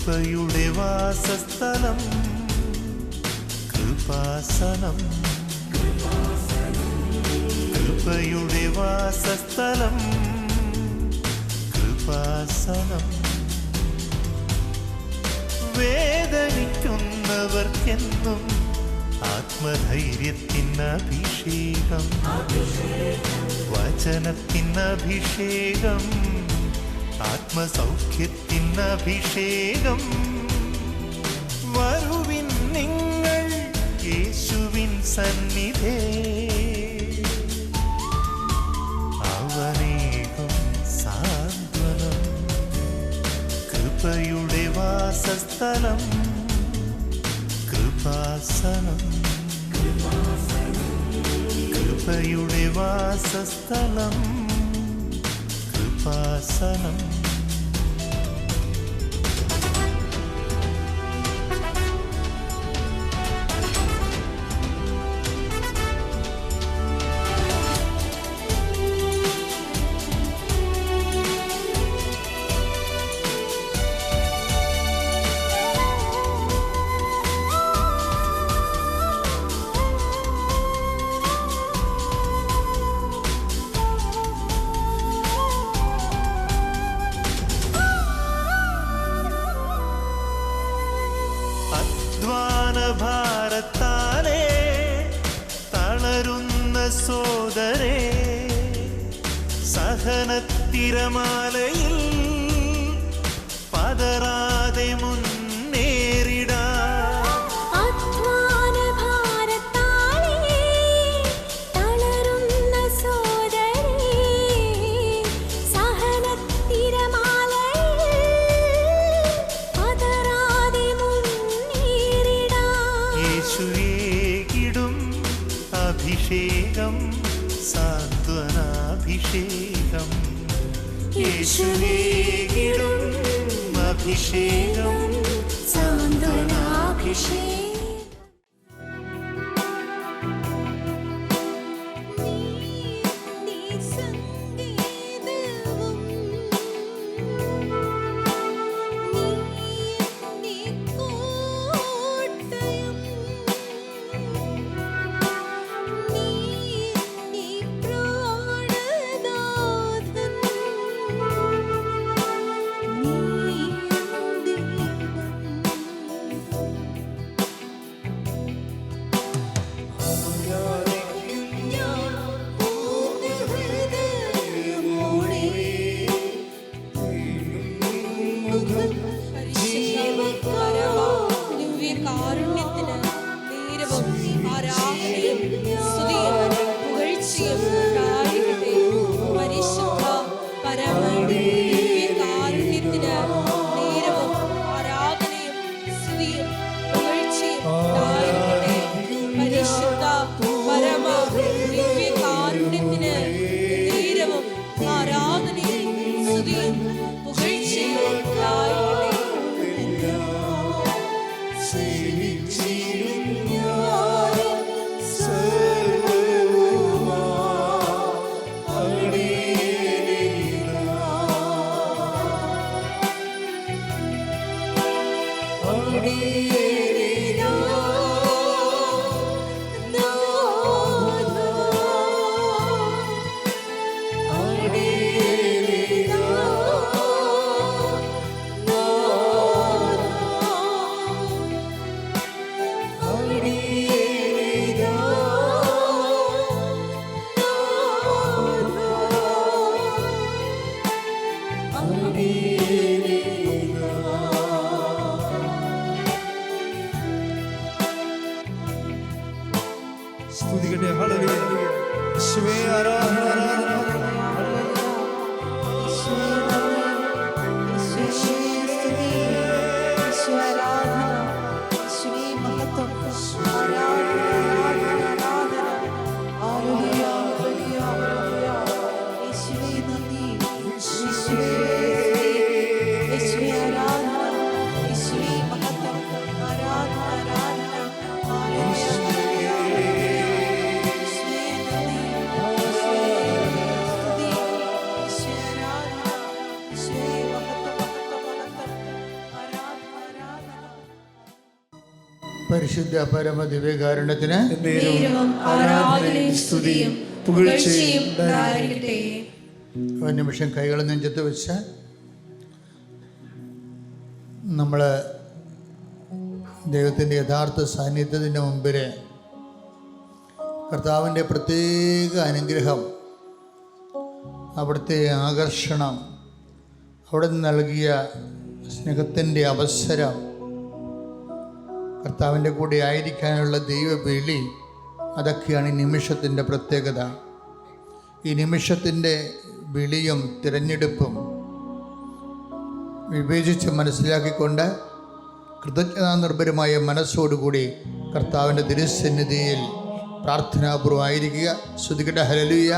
കൃപയുടെ വാസസ്ഥലം കൃപാസനം. കൃപയുടെ വാസസ്ഥലം കൃപാസനം. വേദനിക്കുന്നവർക്കെന്നും ആത്മധൈര്യത്തിനഭിഷേകം, വചനത്തിനഭിഷേകം, ആത്മസൗഖ്യത്തിനഭിഷേകം. വരുവിൻ നിങ്ങൾ യേശുവിൻ സന്നിധേ, അവനേകും സാന്ത്വനം. കൃപയുടെ വാസസ്ഥലം കൃപാസനം. കൃപയുടെ വാസസ്ഥലം കൃപാസനം. ഭാരത്താലേ തളരുന്ന സോദരേ, സഹനത്തിരമാലയിൽ പതറാതെ മുന്നേറിടാം. അഭിഷേകം സാന്ത്വനാഭിഷേകം. യേശുവേകിടും അഭിഷേകം സാന്ത്വനാഭിഷേകം. പരിശുദ്ധ പരമ ദിവ്യകാരുണ്യത്തിന് ആരാധനയും സ്തുതിയും പുകഴ്ചയും ഉണ്ടായിരിക്കട്ടെ. ഒരു നിമിഷം കൈകൾ നെഞ്ചത്ത് വെച്ച് നമ്മൾ ദൈവത്തിൻ്റെ യഥാർത്ഥ സാന്നിധ്യത്തിൻ്റെ മുമ്പിൽ കർത്താവിൻ്റെ പ്രത്യേക അനുഗ്രഹം, അവിടുത്തെ ആകർഷണം, അവിടെ നിന്ന് നൽകിയ സ്നേഹത്തിൻ്റെ അവസരം, കർത്താവിൻ്റെ കൂടെ ആയിരിക്കാനുള്ള ദൈവവിളി, അതൊക്കെയാണ് ഈ നിമിഷത്തിൻ്റെ പ്രത്യേകത. ഈ നിമിഷത്തിൻ്റെ വിളിയും തിരഞ്ഞെടുപ്പും വിവേചിച്ച് മനസ്സിലാക്കിക്കൊണ്ട് കൃതജ്ഞതാനിർഭരമായ മനസ്സോടുകൂടി കർത്താവിൻ്റെ തിരുസന്നിധിയിൽ പ്രാർത്ഥനാപൂർവമായിരിക്കുക. ശ്രുതികട്ടെ ഹല്ലേലൂയ.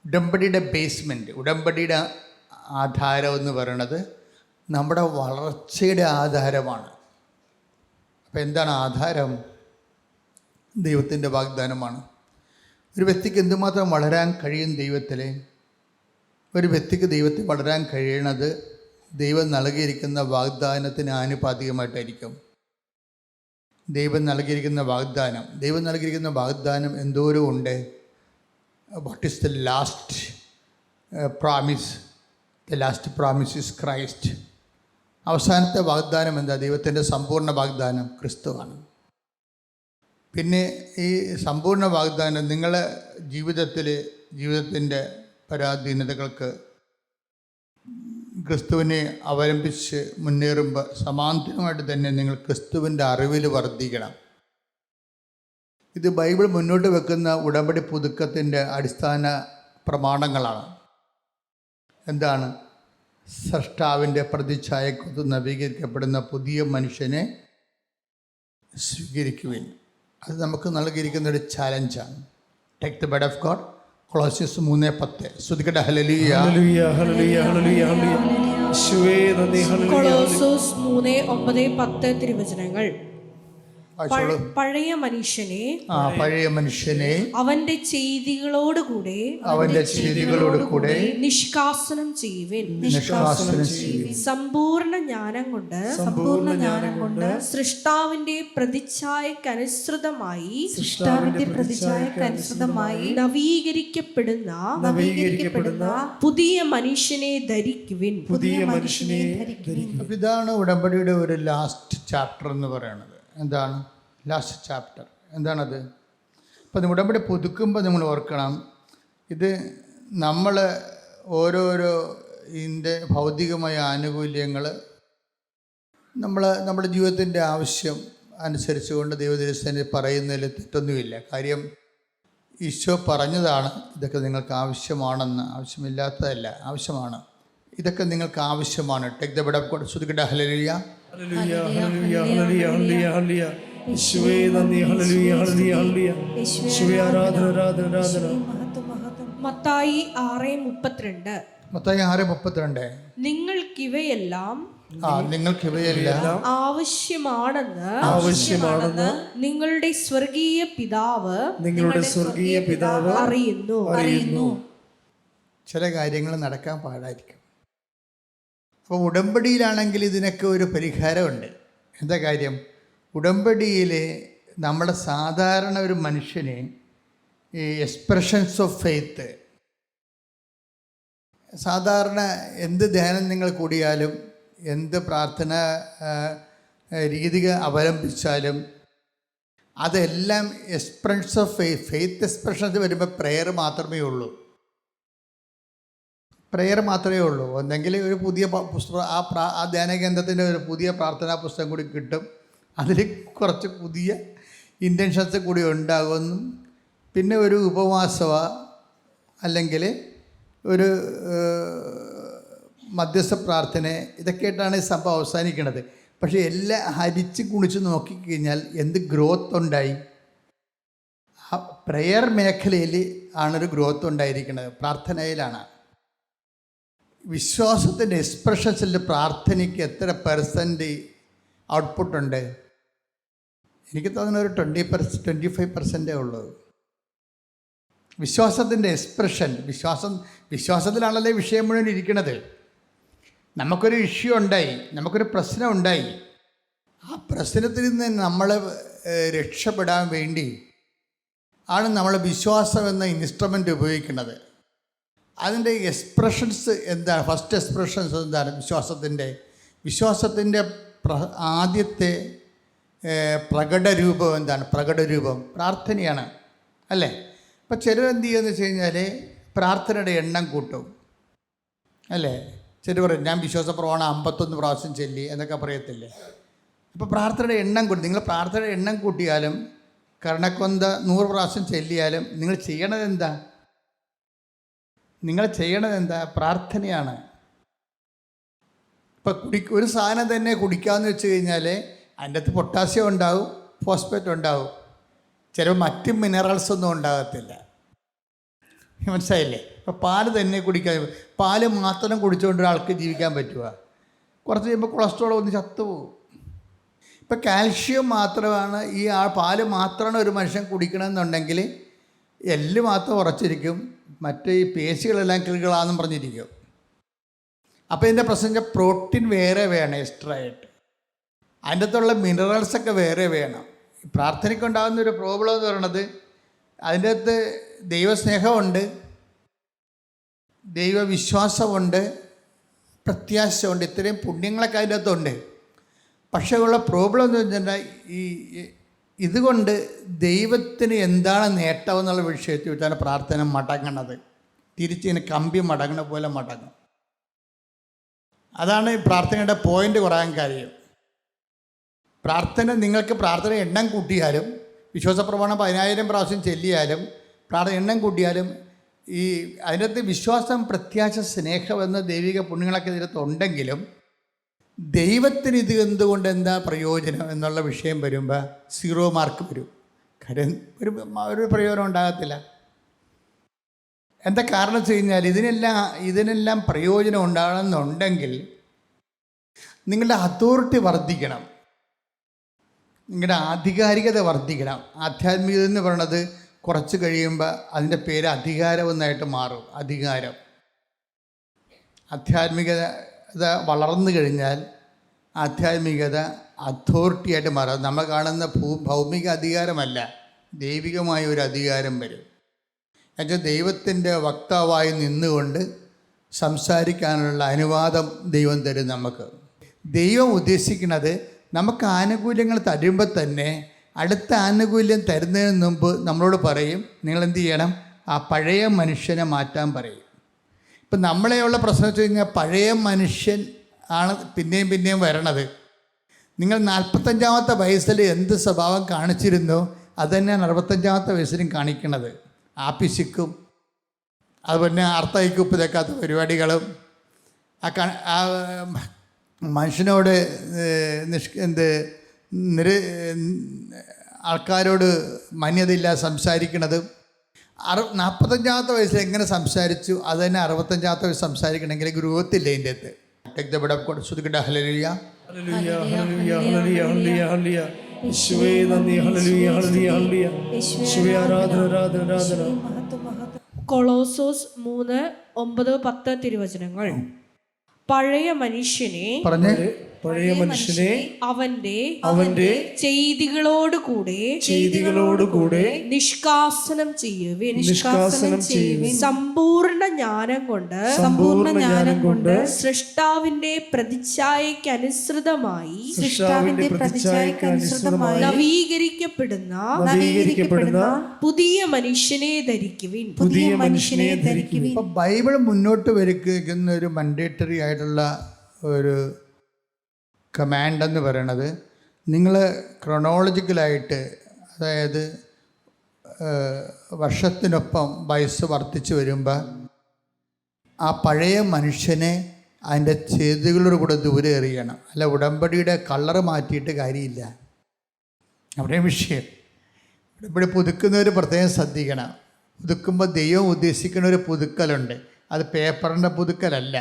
ഉടമ്പടിയുടെ ബേസ്മെൻറ്റ്, ഉടമ്പടിയുടെ ആധാരം എന്ന് പറയുന്നത് നമ്മുടെ വളർച്ചയുടെ ആധാരമാണ്. അപ്പോൾ എന്താണ് ആധാരം? ദൈവത്തിൻ്റെ വാഗ്ദാനമാണ്. ഒരു വ്യക്തിക്ക് എന്തുമാത്രം വളരാൻ കഴിയും ദൈവത്തിൽ? ഒരു വ്യക്തിക്ക് ദൈവത്തിൽ വളരാൻ കഴിയണത് ദൈവം നൽകിയിരിക്കുന്ന വാഗ്ദാനത്തിന് ആനുപാതികമായിട്ടായിരിക്കും. ദൈവം നൽകിയിരിക്കുന്ന വാഗ്ദാനം എന്തോരം ഉണ്ട്. What is the last promise? The last promise is Christ. അവസാനത്തെ വാഗ്ദാനം എന്താ? ദൈവത്തിൻ്റെ സമ്പൂർണ്ണ വാഗ്ദാനം ക്രിസ്തുവാണ്. പിന്നെ ഈ സമ്പൂർണ്ണ വാഗ്ദാനം നിങ്ങളെ ജീവിതത്തിൻ്റെ പരാധീനതകൾക്ക് ക്രിസ്തുവിനെ അവലംബിച്ച് മുന്നേറുമ്പോൾ സമാന്തരമായിട്ട് തന്നെ നിങ്ങൾ ക്രിസ്തുവിൻ്റെ അറിവിൽ വർദ്ധിക്കണം. ഇത് ബൈബിൾ മുന്നോട്ട് വെക്കുന്ന ഉടമ്പടി പുതുക്കത്തിൻ്റെ അടിസ്ഥാന പ്രമാണങ്ങളാണ്. എന്താണ്? സ്രഷ്ടാവിൻ്റെ പ്രതിച്ഛായക്കൊത്ത് നവീകരിക്കപ്പെടുന്ന പുതിയ മനുഷ്യനെ സ്വീകരിക്കുവിൻ. അത് നമുക്ക് നൽകിയിരിക്കുന്ന ഒരു ചാലഞ്ചാണ്. Take the bed of God. Colossians 3:10. ശ്രുതിക്കട്ടെ ഹല്ലേലൂയ. കൊളോസ്യോസ് 3:9-10 തിരുവചനങ്ങൾ. പഴയ മനുഷ്യനെ അവന്റെ ചെയ്തികളോടുകൂടെ നിഷ്കാസനം ചെയ്യുവിൻ. സമ്പൂർണ്ണ ജ്ഞാനം കൊണ്ട് സൃഷ്ടാവിന്റെ പ്രതിച്ഛായക്കനുസൃതമായി നവീകരിക്കപ്പെടുന്ന പുതിയ മനുഷ്യനെ ധരിക്കുവിൻ. ഇതാണ് ഉടമ്പടിയുടെ ഒരു ലാസ്റ്റ് ചാപ്റ്റർ എന്ന് പറയുന്നത്. എന്താണ് ലാസ്റ്റ് ചാപ്റ്റർ? എന്താണത്? അപ്പം ഉടമ്പടി പുതുക്കുമ്പോൾ നമ്മൾ ഓർക്കണം, ഇത് നമ്മൾ ഓരോരോ ഇതിൻ്റെ ഭൗതികമായ ആനുകൂല്യങ്ങൾ നമ്മുടെ ജീവിതത്തിൻ്റെ ആവശ്യം അനുസരിച്ചുകൊണ്ട് ദൈവദൈവത്തിന് പറയുന്നതിൽ തെറ്റൊന്നുമില്ല. കാര്യം ഈശോ പറഞ്ഞതാണ് ഇതൊക്കെ നിങ്ങൾക്ക് ആവശ്യമാണെന്ന്. ആവശ്യമില്ലാത്തതല്ല, ആവശ്യമാണ്. ഇതൊക്കെ നിങ്ങൾക്ക് ആവശ്യമാണ്. Take the bed of God. ശ്രുതിക്കട്ടെ ഹല്ലേലൂയ. മത്തായി 6:32. നിങ്ങൾക്കിവയെല്ലാം ആവശ്യമാണെന്ന് നിങ്ങളുടെ സ്വർഗീയ പിതാവ് അറിയുന്നു. ചില കാര്യങ്ങൾ നടക്കാൻ പാടായിരിക്കും. അപ്പോൾ ഉടമ്പടിയിലാണെങ്കിൽ ഇതിനൊക്കെ ഒരു പരിഹാരമുണ്ട്. എന്താ കാര്യം? ഉടമ്പടിയിൽ നമ്മുടെ സാധാരണ ഒരു മനുഷ്യനെ ഈ എക്സ്പ്രഷൻസ് ഓഫ് ഫെയ്ത്ത്, സാധാരണ എന്ത് ധ്യാനം നിങ്ങൾ കൂടിയാലും എന്ത് പ്രാർത്ഥന രീതി അവലംബിച്ചാലും അതെല്ലാം എക്സ്പ്രഷൻസ് ഓഫ് ഫെയ്ത്ത് എക്സ്പ്രഷൻസ് വരുമ്പോൾ പ്രെയർ മാത്രമേ ഉള്ളൂ. ഒന്നെങ്കിൽ ഒരു പുതിയ പുസ്തകം, ആ ധ്യാന കേന്ദ്രത്തിൻ്റെ ഒരു പുതിയ പ്രാർത്ഥനാ പുസ്തകം കൂടി കിട്ടും. അതിൽ കുറച്ച് പുതിയ ഇൻറ്റൻഷൻസ് കൂടി ഉണ്ടാകുമെന്നും പിന്നെ ഒരു ഉപവാസവ അല്ലെങ്കിൽ ഒരു മധ്യസ്ഥ പ്രാർത്ഥന ഇതൊക്കെയായിട്ടാണ് ഈ സംഭവം അവസാനിക്കുന്നത്. പക്ഷേ എല്ലാം ഹരിച്ച് കുണിച്ച് നോക്കിക്കഴിഞ്ഞാൽ എന്ത് ഗ്രോത്ത് ഉണ്ടായി? ആ പ്രെയർ മേഖലയിൽ ആണൊരു ഗ്രോത്ത് ഉണ്ടായിരിക്കുന്നത്, പ്രാർത്ഥനയിലാണ്. വിശ്വാസത്തിൻ്റെ എക്സ്പ്രഷൻസിൽ പ്രാർത്ഥനയ്ക്ക് എത്ര പെർസെൻറ്റ് ഔട്ട്പുട്ടുണ്ട്? എനിക്ക് തോന്നുന്ന ഒരു 25% ഉള്ളൂ. വിശ്വാസത്തിൻ്റെ എക്സ്പ്രഷൻ, വിശ്വാസത്തിലാണല്ലേ വിഷയം മുഴുവൻ ഇരിക്കുന്നത്. നമുക്കൊരു ഇഷ്യൂ ഉണ്ടായി, നമുക്കൊരു പ്രശ്നം ഉണ്ടായി. ആ പ്രശ്നത്തിൽ നിന്ന് നമ്മൾ രക്ഷപ്പെടാൻ വേണ്ടി ആണ് നമ്മൾ വിശ്വാസം എന്ന ഇൻസ്ട്രുമെൻ്റ് ഉപയോഗിക്കുന്നത്. അതിൻ്റെ എക്സ്പ്രഷൻസ് എന്താണ്? ഫസ്റ്റ് എക്സ്പ്രഷൻസ് എന്താണ്? വിശ്വാസത്തിൻ്റെ ആദ്യത്തെ പ്രകടരൂപം എന്താണ്? പ്രകടരൂപം പ്രാർത്ഥനയാണ്, അല്ലേ? അപ്പം ചിലരെന്ത് ചെയ്യുമെന്ന് വെച്ച് കഴിഞ്ഞാൽ പ്രാർത്ഥനയുടെ എണ്ണം കൂട്ടും, അല്ലേ? ചിലർ പറയും ഞാൻ വിശ്വാസപ്രമാണം 51 പ്രാവശ്യം ചൊല്ലി എന്നൊക്കെ പറയത്തില്ലേ. അപ്പോൾ പ്രാർത്ഥനയുടെ എണ്ണം കൂട്ടി, നിങ്ങൾ പ്രാർത്ഥനയുടെ എണ്ണം കൂട്ടിയാലും കർണക്കൊന്ത 100 പ്രാവശ്യം ചൊല്ലിയാലും നിങ്ങൾ ചെയ്യണതെന്താ? പ്രാർത്ഥനയാണ്. ഇപ്പം ഒരു സാധനം തന്നെ കുടിക്കാമെന്ന് വെച്ച് കഴിഞ്ഞാൽ അതിൻ്റെ അകത്ത് പൊട്ടാസ്യം ഉണ്ടാവും, ഫോസ്ഫേറ്റ് ഉണ്ടാവും, ചിലപ്പോൾ മറ്റ് മിനറൽസൊന്നും ഉണ്ടാകത്തില്ല. മനസ്സിലായില്ലേ? ഇപ്പോൾ പാല് തന്നെ കുടിക്കാൻ, പാല് മാത്രം കുടിച്ചുകൊണ്ട് ഒരാൾക്ക് ജീവിക്കാൻ പറ്റുക? കുറച്ച് കഴിയുമ്പോൾ കൊളസ്ട്രോൾ ഒന്ന് ചത്തുപോകും. ഇപ്പം കാൽഷ്യം മാത്രമാണ് പാല് മാത്രമാണ് ഒരു മനുഷ്യൻ കുടിക്കണമെന്നുണ്ടെങ്കിൽ എല്ല് മാത്രം ഉറച്ചിരിക്കും, മറ്റേ ഈ പേശികളെല്ലാം കിളുകളാണെന്നും പറഞ്ഞിരിക്കും. അപ്പോൾ ഇതിൻ്റെ പ്രശ്നം പ്രോട്ടീൻ വേറെ വേണം എക്സ്ട്രാ ആയിട്ട്, അതിൻ്റെ അകത്തുള്ള മിനറൽസൊക്കെ വേറെ വേണം. പ്രാർത്ഥനയ്ക്കുണ്ടാകുന്ന ഒരു പ്രോബ്ലം എന്ന് പറയുന്നത് അതിൻ്റെ അകത്ത് ദൈവസ്നേഹമുണ്ട്, ദൈവവിശ്വാസമുണ്ട്, പ്രത്യാശയുണ്ട്, ഇത്രയും പുണ്യങ്ങളൊക്കെ അതിൻ്റെ അകത്തുണ്ട്. പക്ഷേ ഉള്ള പ്രോബ്ലം എന്ന് വെച്ചിട്ടുണ്ടെങ്കിൽ ഇതുകൊണ്ട് ദൈവത്തിന് എന്താണ് നേട്ടം എന്നുള്ള വിഷയത്തിൽ വെച്ചാണ് പ്രാർത്ഥന മടങ്ങണത്. തിരിച്ചിങ്ങനെ കമ്പി മടങ്ങണ പോലെ മടങ്ങും. അതാണ് പ്രാർത്ഥനയുടെ പോയിൻ്റ് കുറയാൻ കാര്യം. നിങ്ങൾക്ക് പ്രാർത്ഥന എണ്ണം കൂട്ടിയാലും, വിശ്വാസപ്രമാണം 10,000 പ്രാവശ്യം ചൊല്ലിയാലും, പ്രാർത്ഥന എണ്ണം കൂട്ടിയാലും, അതിനകത്ത് വിശ്വാസം, പ്രത്യാശ, സ്നേഹം എന്ന ദൈവിക പുണ്യങ്ങളൊക്കെ ഇതിനകത്ത് ഉണ്ടെങ്കിലും ദൈവത്തിന് ഇത് എന്തുകൊണ്ട് എന്താ പ്രയോജനം എന്നുള്ള വിഷയം വരുമ്പോൾ 0 മാർക്ക് വരും. കാര്യം ഒരു പ്രയോജനം ഉണ്ടാകത്തില്ല. എന്താ കാരണം വെച്ച് കഴിഞ്ഞാൽ ഇതിനെല്ലാം പ്രയോജനം ഉണ്ടാകണമെന്നുണ്ടെങ്കിൽ നിങ്ങളുടെ അതോറിറ്റി വർദ്ധിക്കണം, നിങ്ങളുടെ ആധികാരികത വർദ്ധിക്കണം. ആധ്യാത്മികത എന്ന് പറയുന്നത് കുറച്ച് കഴിയുമ്പോൾ അതിൻ്റെ പേര് അധികാരമെന്നായിട്ട് മാറും. ആധ്യാത്മികത വളർന്നു കഴിഞ്ഞാൽ ആധ്യാത്മികത അതോറിറ്റിയായിട്ട് മാറും. നമ്മൾ കാണുന്ന ഭൗമിക അധികാരമല്ല, ദൈവികമായ ഒരു അധികാരം വരും. എന്നുവെച്ചാൽ ദൈവത്തിൻ്റെ വക്താവായി നിന്നുകൊണ്ട് സംസാരിക്കാനുള്ള അനുവാദം ദൈവം തരും നമുക്ക്. ദൈവം ഉദ്ദേശിക്കുന്നത് നമുക്ക് ആനുകൂല്യങ്ങൾ തരുമ്പോൾ തന്നെ അടുത്ത ആനുകൂല്യം തരുന്നതിന് മുമ്പ് നമ്മളോട് പറയും, നിങ്ങളെന്ത് ചെയ്യണം? ആ പഴയ മനുഷ്യനെ മാറ്റാൻ പറയും. ഇപ്പം നമ്മളെയുള്ള പ്രശ്നം വെച്ച് കഴിഞ്ഞാൽ പഴയ മനുഷ്യൻ ആണ് പിന്നെയും വരണത്. നിങ്ങൾ 45-ാമത്തെ വയസ്സിൽ എന്ത് സ്വഭാവം കാണിച്ചിരുന്നോ അത് തന്നെയാണ് 65-ാമത്തെ വയസ്സിലും കാണിക്കണത്. ആപ്പിശിക്കും അതുപോലെ അർത്ഥയ്ക്കുപ്പ് തേക്കാത്ത പരിപാടികളും ആ മനുഷ്യനോട് ആൾക്കാരോട് മാന്യതയില്ലാതെ സംസാരിക്കണത്. 45-ാമത്തെ വയസ്സിൽ എങ്ങനെ സംസാരിച്ചു അത് തന്നെ 65-ാമത്തെ വയസ്സ് സംസാരിക്കണമെങ്കിൽ ഗ്രോത്തില്ല ഇതിൻ്റെ അകത്ത്. ശ്രുതിക്കട്ടെ hallelujah hallelujah hallelujah hallelujah hallelujah. യേശുവേ നന്ദി. Hallelujah hallelujah hallelujah. യേശുവേ ആരാധന ആരാധന ആരാധന. കൊളോസോസ് 3:9-10 തിരുവചനങ്ങൾ. പഴയ മനുഷ്യനെ അവന്റെ ചെയ്തികളോടുകൂടെ നിഷ്കാസനം ചെയ്യുവിൻ. സമ്പൂർണ്ണ ജ്ഞാനം കൊണ്ട് സൃഷ്ടാവിന്റെ പ്രതിച്ഛായയ്ക്ക് അനുസൃതമായി നവീകരിക്കപ്പെടുന്ന പുതിയ മനുഷ്യനെ ധരിക്കുവിൻ. ബൈബിൾ മുന്നോട്ട് വയ്ക്കുന്ന ഒരു മൻഡേറ്ററി ആയിട്ടുള്ള ഒരു കമാൻഡ് എന്ന് പറയണത് നിങ്ങൾ ക്രൊണോളജിക്കലായിട്ട്, അതായത് വർഷത്തിനൊപ്പം വയസ്സ് വർദ്ധിച്ചു വരുമ്പോൾ ആ പഴയ മനുഷ്യനെ അതിൻ്റെ ചെയ്തികളോട് കൂടെ ദൂരെ എറിയണം. അല്ല ഉടമ്പടിയുടെ കളറ് മാറ്റിയിട്ട് കാര്യമില്ല. അവിടെ വിഷയം. ഉടമ്പടി പുതുക്കുന്നവർ പ്രത്യേകം ശ്രദ്ധിക്കണം. പുതുക്കുമ്പോൾ ദൈവം ഉദ്ദേശിക്കുന്ന ഒരു പുതുക്കലുണ്ട്. അത് പേപ്പറിൻ്റെ പുതുക്കലല്ല,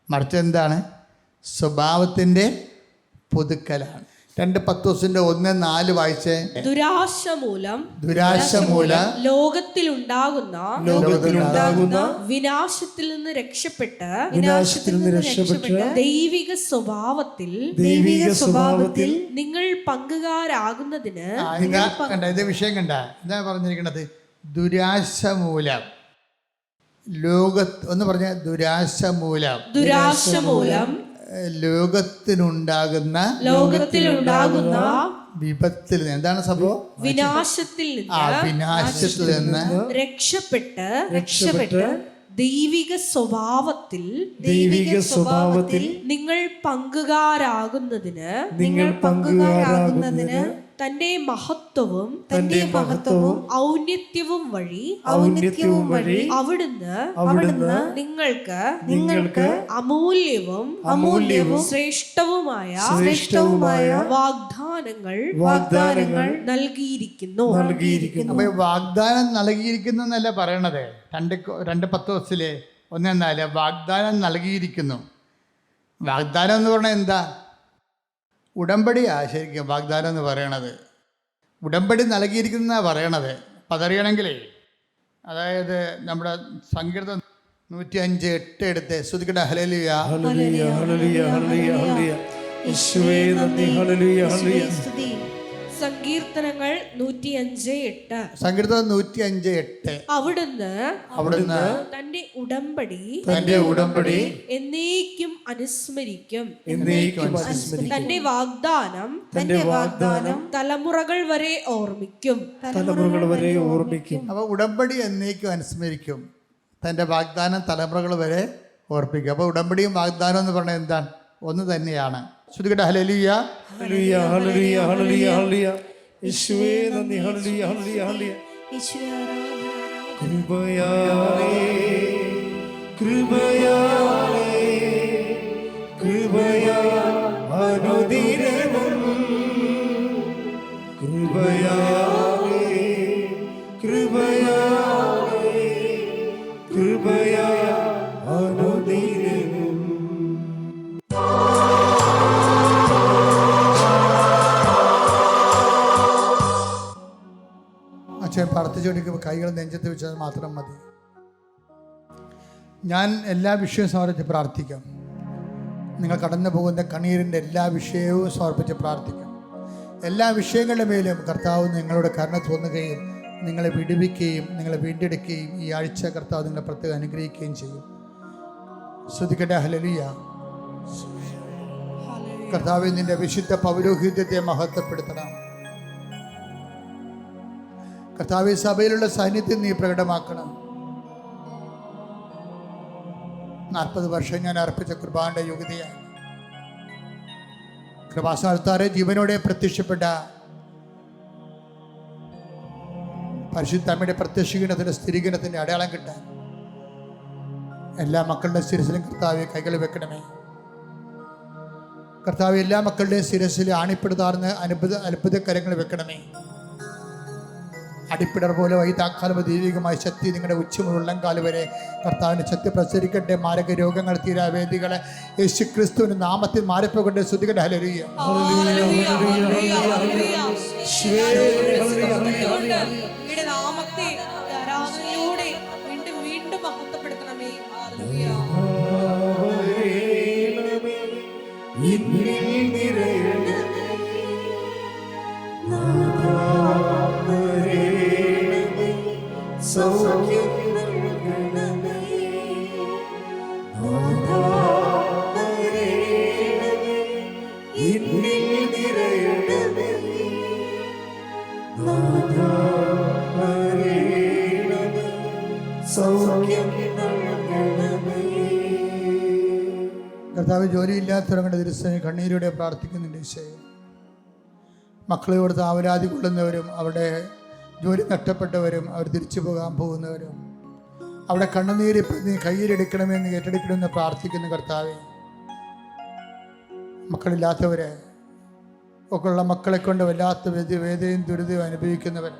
മറിച്ച് എന്താണ്? സ്വഭാവത്തിൻ്റെ പുതുക്കലാണ്. 2 പത്രോസിന്റെ 1:4 വായിച്ചേ. ദുരാശ മൂലം ലോകത്തിലുണ്ടാകുന്ന വിനാശത്തിൽ നിന്ന് രക്ഷപ്പെട്ട് ദൈവിക സ്വഭാവത്തിൽ നിങ്ങൾ പങ്കുകാരാകുന്നതിന്. ഇത് വിഷയം കണ്ട എന്താ പറഞ്ഞിരിക്കുന്നത്? ദുരാശ മൂലം ഒന്ന് പറഞ്ഞ ദുരാശ മൂലം ലോകത്തിലുണ്ടാകുന്ന വിപത്തിൽ എന്താണ് സംഭവം? വിനാശത്തിൽ നിന്ന് രക്ഷപ്പെട്ട് ദൈവിക സ്വഭാവത്തിൽ നിങ്ങൾ പങ്കുകാരാകുന്നതിന് തന്റെ മഹത്വവും ഔന്നത്യവും വഴി അവിടുന്ന് നിങ്ങൾക്ക് അമൂല്യവും ശ്രേഷ്ഠവുമായ വാഗ്ദാനങ്ങൾ നൽകിയിരിക്കുന്നു. അപ്പൊ വാഗ്ദാനം നൽകിയിരിക്കുന്നു എന്നല്ല പറയണത്. 2 പത്രോസിലെ 1:4 വാഗ്ദാനം നൽകിയിരിക്കുന്നു. വാഗ്ദാനം എന്ന് പറഞ്ഞാൽ എന്താ? ഉടമ്പടിയാ ശരിക്കും വാഗ്ദാനം എന്ന് പറയണത്. ഉടമ്പടി നൽകിയിരിക്കുന്ന പറയണത്. അപ്പം അതറിയണമെങ്കിലേ, അതായത് നമ്മുടെ സങ്കീർത്തനം 105:8 എടുത്ത് ശ്രുതിക്കട്ടെ. ഹല്ലേലൂയ ഹല്ലേലൂയ ഹല്ലേലൂയ ഹല്ലേലൂയ യേശുവേ നന്ദി. Hallelujah hallelujah. സങ്കീർത്തനങ്ങൾ 105:8. സങ്കീർത്തനം 105:8. അവിടുന്ന് തന്റെ ഉടമ്പടി എന്നേക്കും അനുസ്മരിക്കും. തന്റെ വാഗ്ദാനം തലമുറകൾ വരെ ഓർമ്മിക്കും. അപ്പൊ ഉടമ്പടി എന്നേക്കും അനുസ്മരിക്കും, തന്റെ വാഗ്ദാനം തലമുറകൾ വരെ ഓർപ്പിക്കും. അപ്പൊ ഉടമ്പടിയും വാഗ്ദാനം എന്ന് പറഞ്ഞാൽ എന്താണ്? ഒന്ന് തന്നെയാണ്. ശ്രുതികട്ടെ. Hallelujah hallelujah hallelujah hallelujah hallelujah യേശുവേ നന്ദി. Hallelujah hallelujah hallelujah. കൃപയാലേ അനുദിനവും കൃപയാ അനുദിനവും. അച്ഛൻ പ്രാർത്ഥിച്ചുകൊണ്ടിരിക്കുമ്പോൾ കൈകൾ നെഞ്ചത്ത് വെച്ചാൽ മാത്രം മതി. ഞാൻ എല്ലാ വിഷയവും സമർപ്പിച്ച് പ്രാർത്ഥിക്കാം. നിങ്ങൾ കടന്നു പോകുന്ന കണ്ണീരിൻ്റെ എല്ലാ വിഷയവും സമർപ്പിച്ച് പ്രാർത്ഥിക്കാം. എല്ലാ വിഷയങ്ങളുടെ മേലും കർത്താവ് നിങ്ങളുടെ കരുണ തോന്നുകയും നിങ്ങളെ വിടുവിക്കുകയും നിങ്ങളെ വീണ്ടെടുക്കുകയും ഈ ആഴ്ച കർത്താവ് നിങ്ങളെ പ്രത്യേകം അനുഗ്രഹിക്കുകയും ചെയ്യും. ശ്രദ്ധിക്കട്ടെ. ഹല്ലേലൂയ. കർത്താവ് നിന്റെ വിശുദ്ധ പൗരോഹിത്യത്തെ മഹത്വപ്പെടുത്തണം. കർത്താവ് സഭയിലുള്ള സാന്നിധ്യം നീ പ്രകടമാക്കണം. 40 വർഷം ഞാൻ അർപ്പിച്ച കൃപാന്റെ യോഗ്യതയാണ്. കൃപാസ്ഥാനത്താറെ ജീവനോടെ പ്രത്യക്ഷപ്പെട്ട പരിശുദ്ധമ്മയുടെ പ്രത്യക്ഷീകരണത്തിന്റെ സ്ഥിരീകരണത്തിന്റെ അടയാളം കിട്ടാൻ എല്ലാ മക്കളുടെ ശിരസിലും കർത്താവെ കൈകൾ വെക്കണമേ. കർത്താവ് എല്ലാ മക്കളുടെയും ശിരസിൽ ആണിപ്പെടുത്താർന്ന് അത്ഭുത കരങ്ങൾ വെക്കണമേ. അടിപ്പിടർ പോലെ വൈതാക്കാലം ദൈവികമായ ശക്തി നിങ്ങളുടെ ഉച്ചമുള്ളങ്കാല് വരെ കർത്താവിൻ്റെ ശക്തി പ്രസരിക്കട്ടെ. മാരക രോഗങ്ങൾ തീരാവേദികളെ യേശു ക്രിസ്തുവിന്റെ നാമത്തിൽ മാറിപ്പോകട്ടെ. ശ്രുതികട്ടെ. ഹല്ലേലൂയ. നാമത്തെ ആരാധനയോടെ വീണ്ടും മഹത്വപ്പെടുത്തണമേ. കർത്താവ് ജോലിയില്ലാത്തവരുടെ ദിവസം കണ്ണീരോടെ പ്രാർത്ഥിക്കുന്നുണ്ട്. ഈശോയെ മക്കളെ കൊടുത്ത് ആവലാതി കൊള്ളുന്നവരും, അവിടെ ജോലി നഷ്ടപ്പെട്ടവരും, അവർ തിരിച്ചു പോകാൻ പോകുന്നവരും, അവിടെ കണ്ണുനീര് നീ കയ്യിലെടുക്കണമെന്ന് ഏറ്റെടുക്കണമെന്ന് പ്രാർത്ഥിക്കുന്ന കർത്താവേ, മക്കളില്ലാത്തവരെ ഒക്കെയുള്ള മക്കളെ കൊണ്ട് വല്ലാത്ത വേദനയും ദുരിതവും അനുഭവിക്കുന്നവർ,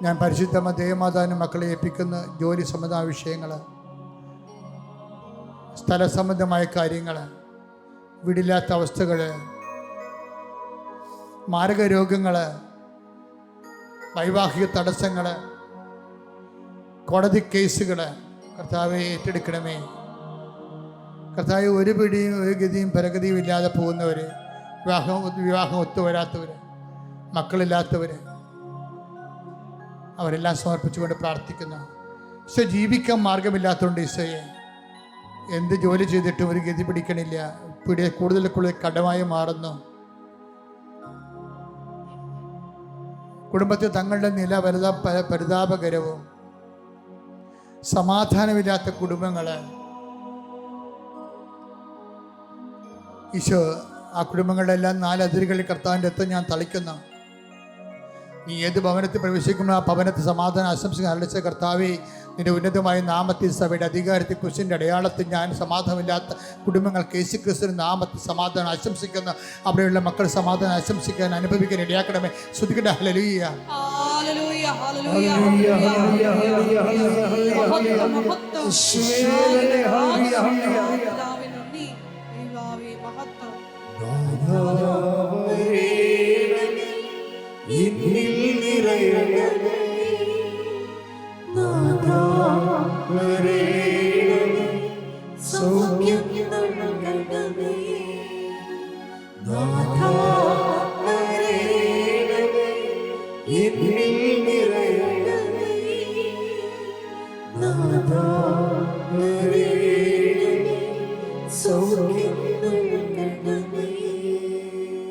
ഞാൻ പരിശുദ്ധ ദേവമാതാവിന് മക്കളെ ഏൽപ്പിക്കുന്ന ജോലി സംബന്ധമായ വിഷയങ്ങൾ, സ്ഥല സംബന്ധമായ കാര്യങ്ങൾ, വീടില്ലാത്ത അവസ്ഥകൾ, മാരക രോഗങ്ങൾ, വൈവാഹിക തടസ്സങ്ങൾ, കോടതി കേസുകൾ കർത്താവെ ഏറ്റെടുക്കണമേ. കർത്താവ് ഒരു പിടിയും ഒരു ഗതിയും പരഗതിയും ഇല്ലാതെ പോകുന്നവർ, വിവാഹം ഒത്തുവരാത്തവർ, മക്കളില്ലാത്തവർ, അവരെല്ലാം സമർപ്പിച്ചുകൊണ്ട് പ്രാർത്ഥിക്കുന്നു. ഈശോ, ജീവിക്കാൻ മാർഗമില്ലാത്തതുകൊണ്ട് ഈശോയെ, എന്ത് ജോലി ചെയ്തിട്ടും ഒരു ഗതി പിടിക്കണില്ല, കൂടുതൽ കടമായി മാറുന്നു. കുടുംബത്തിൽ തങ്ങളുടെ നില പരിതാപകരവും, സമാധാനമില്ലാത്ത കുടുംബങ്ങൾ, ഈശോ ആ കുടുംബങ്ങളിലെല്ലാം 4 അതിരുകളിൽ കർത്താവിൻ്റെ രക്തം ഞാൻ തളിക്കുന്നു. നീ ഏത് ഭവനത്തിൽ പ്രവേശിക്കുമ്പോൾ ആ ഭവനത്തിൽ സമാധാനം ആശംസിക്കാൻ അരളിച്ച കർത്താവേ, നിന്റെ ഉന്നതമായ നാമത്തിൽ സഭയുടെ അധികാരത്തിൽ കുരിശിൻ്റെ അടയാളത്തിൽ ഞാൻ സമാധാനമില്ലാത്ത കുടുംബങ്ങൾക്ക് യേശുക്രിസ്തുവിന്റെ നാമത്തിൽ സമാധാനം ആശംസിക്കുന്ന അവിടെയുള്ള മക്കൾ സമാധാനം ആശംസിക്കാൻ അനുഭവിക്കാൻ ഇടയാക്കണമേ. ശ്രുതിക്കട്ടെ hallelujah. Hallelujah, hallelujah, hallelujah, hallelujah, hallelujah, hallelujah, hallelujah. മഹത്വം, യേശുവേ, ഹല്ലേലൂയ, ഹല്ലേലൂയ, ഹല്ലേലൂയ. പിതാവേ നന്ദി, ദൈവമേ മഹത്വം. എന്നിൽ നിറയണമേ, നാഥാ വരേണമേ, സൗഖ്യം നൽകണമേ, നാഥാ വരേണമേ, എന്നിൽ നിറയണമേ, നാഥാ വരേണമേ, സൗഖ്യം നൽകണമേ.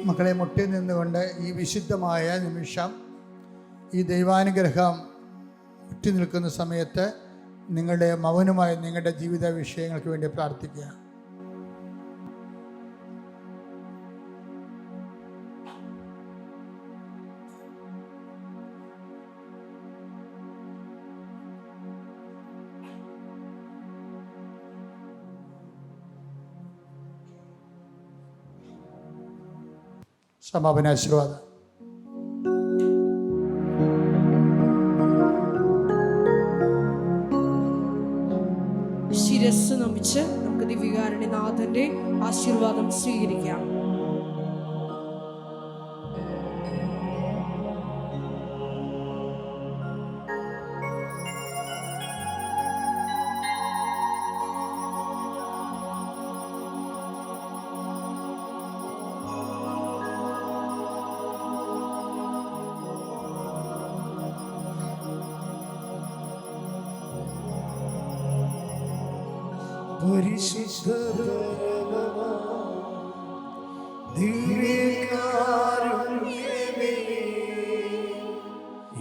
മക്കളെ, മുട്ടി നിന്നുകൊണ്ട് ഈ വിശുദ്ധമായ നിമിഷം, ഈ ദൈവാനുഗ്രഹം ഉറ്റി നിൽക്കുന്ന സമയത്ത് നിങ്ങളുടെ മൗനമായ നിങ്ങളുടെ ജീവിത വിഷയങ്ങൾക്ക് വേണ്ടി പ്രാർത്ഥിക്കുക. സമാപനാശീർവാദം. ശിരസ് നമിച്ച് നമുക്ക് ദിവ്യകാരുണ്യനാഥന്റെ ആശീർവാദം സ്വീകരിക്കാം. പരിശുദ്ധ ദിവ്യകാരുണ്യമേ,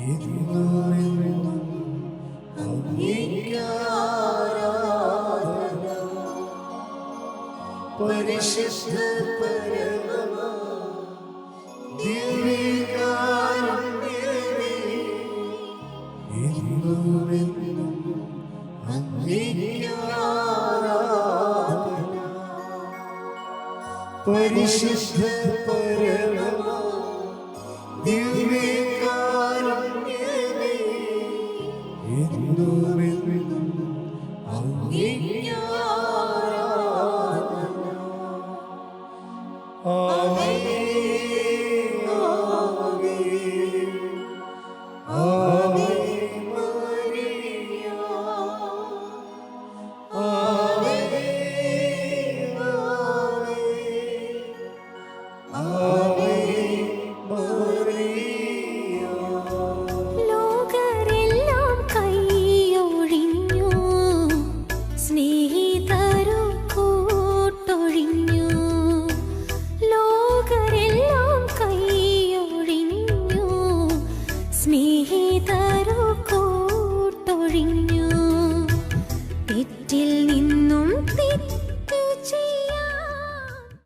എന്നുമെന്നും അങ്ങേക്ക് ആരാധന. പരിശുദ്ധ പരമമാ ദിവ്യകാരുണ്യമേ, എന്നുമെന്നും അങ്ങേക്ക് പരിശുദ്ധ പരമമാ ദിവ്യകാരുണ്യമേ, എന്നുമെന്നും അങ്ങേക്ക്